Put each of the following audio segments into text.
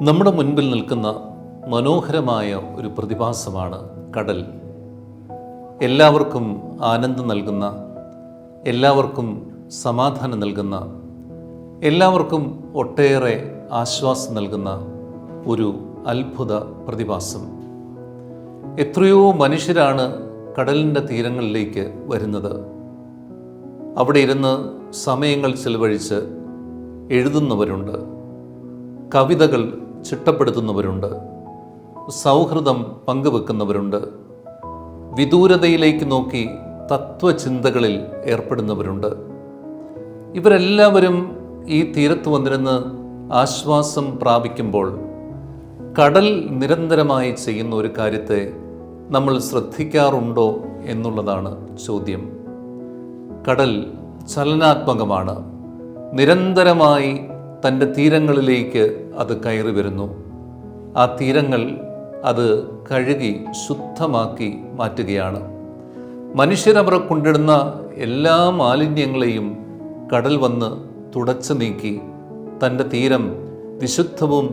നമ്മുടെ മുൻപിൽ നിൽക്കുന്ന മനോഹരമായ ഒരു പ്രതിഭാസമാണ് കടൽ. എല്ലാവർക്കും ആനന്ദം നൽകുന്ന, എല്ലാവർക്കും സമാധാനം നൽകുന്ന, എല്ലാവർക്കും ഒട്ടേറെ ആശ്വാസം നൽകുന്ന ഒരു അത്ഭുത പ്രതിഭാസം. എത്രയോ മനുഷ്യരാണ് കടലിൻ്റെ തീരങ്ങളിലേക്ക് വരുന്നത്. അവിടെ ഇരുന്ന് സമയങ്ങൾ ചെലവഴിച്ച് എഴുതുന്നവരുണ്ട്, കവിതകൾ ചിട്ടപ്പെടുത്തുന്നവരുണ്ട്, സൗഹൃദം പങ്കുവെക്കുന്നവരുണ്ട്, വിദൂരതയിലേക്ക് നോക്കി തത്വചിന്തകളിൽ ഏർപ്പെടുന്നവരുണ്ട്. ഇവരെല്ലാവരും ഈ തീരത്ത് വന്നിരുന്ന് ആശ്വാസം പ്രാപിക്കുമ്പോൾ കടൽ നിരന്തരമായി ചെയ്യുന്ന ഒരു കാര്യത്തെ നമ്മൾ ശ്രദ്ധിക്കാറുണ്ടോ എന്നുള്ളതാണ് ചോദ്യം. കടൽ ചലനാത്മകമാണ്. നിരന്തരമായി തൻ്റെ തീരങ്ങളിലേക്ക് അത് കയറി വരുന്നു. ആ തീരങ്ങൾ അത് കഴുകി ശുദ്ധമാക്കി മാറ്റുകയാണ്. മനുഷ്യരവർ കൊണ്ടിടുന്ന എല്ലാ മാലിന്യങ്ങളെയും കടൽ വന്ന് തുടച്ചു നീക്കി തൻ്റെ തീരം വിശുദ്ധവും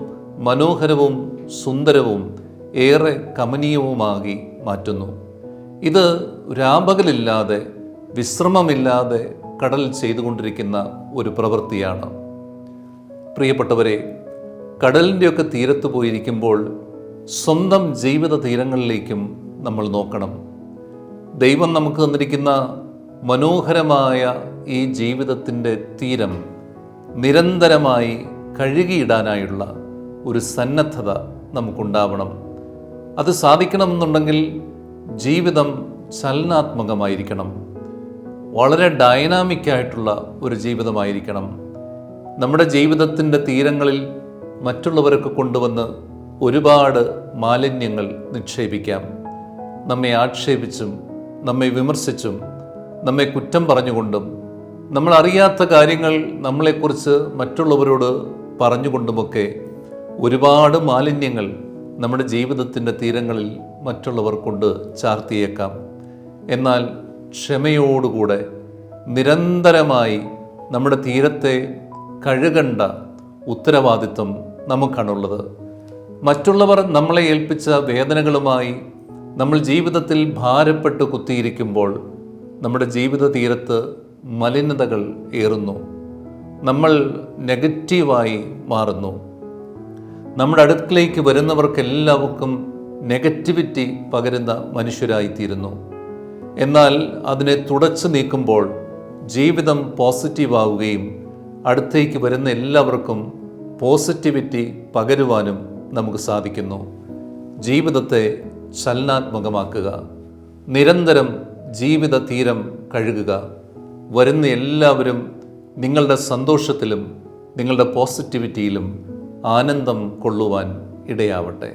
മനോഹരവും സുന്ദരവും ഏറെ കമനീയവുമാക്കി മാറ്റുന്നു. ഇത് രാപകലില്ലാതെ വിശ്രമമില്ലാതെ കടൽ ചെയ്തുകൊണ്ടിരിക്കുന്ന ഒരു പ്രവൃത്തിയാണ്. പ്രിയപ്പെട്ടവരെ, കടലിൻ്റെയൊക്കെ തീരത്ത് പോയിരിക്കുമ്പോൾ സ്വന്തം ജീവിത തീരങ്ങളിലേക്കും നമ്മൾ നോക്കണം. ദൈവം നമുക്ക് തന്നിരിക്കുന്ന മനോഹരമായ ഈ ജീവിതത്തിൻ്റെ തീരം നിരന്തരമായി കഴുകിയിടാനായുള്ള ഒരു സന്നദ്ധത നമുക്കുണ്ടാവണം. അത് സാധിക്കണമെന്നുണ്ടെങ്കിൽ ജീവിതം ചലനാത്മകമായിരിക്കണം, വളരെ ഡൈനാമിക്കായിട്ടുള്ള ഒരു ജീവിതമായിരിക്കണം. നമ്മുടെ ജീവിതത്തിൻ്റെ തീരങ്ങളിൽ മറ്റുള്ളവരൊക്കെ കൊണ്ടുവന്ന് ഒരുപാട് മാലിന്യങ്ങൾ നിക്ഷേപിക്കാം. നമ്മെ ആക്ഷേപിച്ചും നമ്മെ വിമർശിച്ചും നമ്മെ കുറ്റം പറഞ്ഞുകൊണ്ടും നമ്മൾ അറിയാത്ത കാര്യങ്ങൾ നമ്മളെക്കുറിച്ച് മറ്റുള്ളവരോട് പറഞ്ഞുകൊണ്ടുമൊക്കെ ഒരുപാട് മാലിന്യങ്ങൾ നമ്മുടെ ജീവിതത്തിൻ്റെ തീരങ്ങളിൽ മറ്റുള്ളവർ കൊണ്ട് ചാർത്തിയേക്കാം. എന്നാൽ ക്ഷമയോടുകൂടെ നിരന്തരമായി നമ്മുടെ തീരത്തെ കഴുകേണ്ട ഉത്തരവാദിത്വം നമുക്കാണുള്ളത്. മറ്റുള്ളവർ നമ്മളെ ഏൽപ്പിച്ച വേദനകളുമായി നമ്മൾ ജീവിതത്തിൽ ഭാരപ്പെട്ട് കുത്തിയിരിക്കുമ്പോൾ നമ്മുടെ ജീവിത തീരത്ത് മലിനതകൾ ഏറുന്നു. നമ്മൾ നെഗറ്റീവായി മാറുന്നു. നമ്മുടെ അടുക്കളയിലേക്ക് വരുന്നവർക്കെല്ലാവർക്കും നെഗറ്റിവിറ്റി പകരുന്ന മനുഷ്യരായിത്തീരുന്നു. എന്നാൽ അതിനെ തുടച്ചു നീക്കുമ്പോൾ ജീവിതം പോസിറ്റീവാവുകയും അടുത്തേക്ക് വരുന്ന എല്ലാവർക്കും പോസിറ്റിവിറ്റി പകരുവാനും നമുക്ക് സാധിക്കുന്നു. ജീവിതത്തെ ചലനാത്മകമാക്കുക, നിരന്തരം ജീവിത തീരം കഴുകുക. വരുന്ന എല്ലാവരും നിങ്ങളുടെ സന്തോഷത്തിലും നിങ്ങളുടെ പോസിറ്റിവിറ്റിയിലും ആനന്ദം കൊള്ളുവാൻ ഇടയാവട്ടെ.